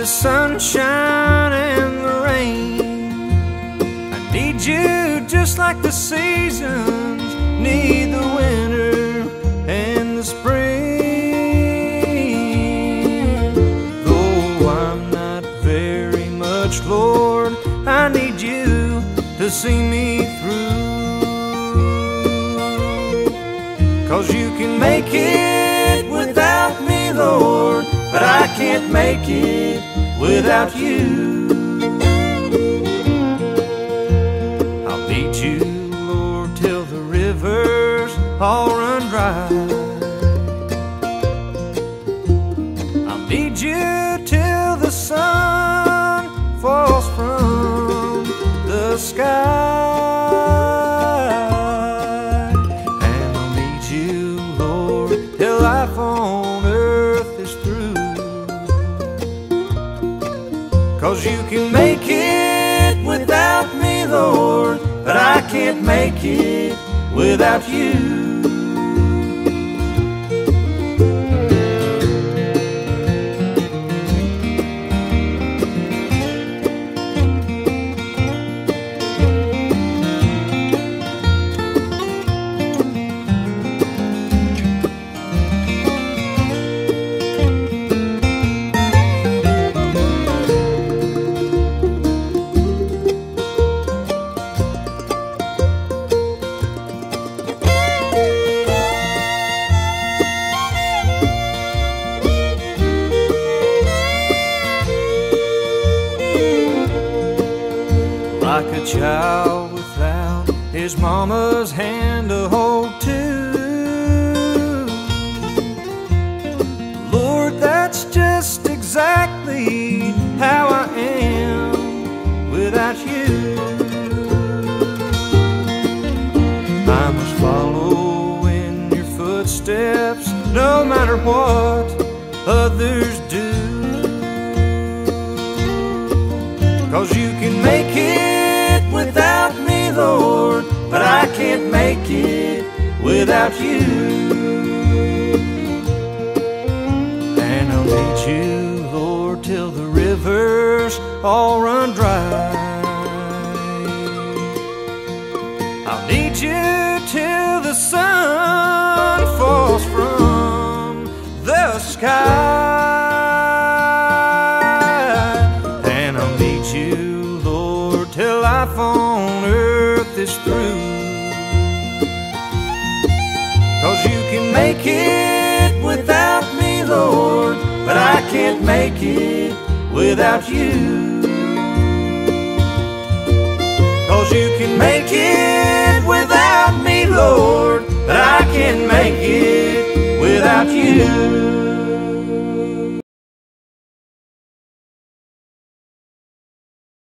sunshine and the rain. I need you just like the seasons need the winter and the spring. Though I'm not very much, Lord, I need you to see me through. 'Cause you can make it without me, Lord, but I can't make it without you. I'll need you, Lord, till the rivers all run dry. I'll need you till the sun falls from the sky. And I'll need you, Lord, till life on earth is through. 'Cause you can make it without me, Lord, but I can't make it without you. Like a child without his mama's hand to hold to. Lord, that's just exactly how I am without you. I must follow in your footsteps no matter what others do. 'Cause you can make it without me, Lord, but I can't make it without you. And I'll need you, Lord, till the rivers all run dry. I'll need you till the sun falls from the sky. And I'll need you, Lord, till life on earth is through. 'Cause you can make it without me, Lord, but I can't make it without you. 'Cause you can make it without me, Lord, but I can't make it without you.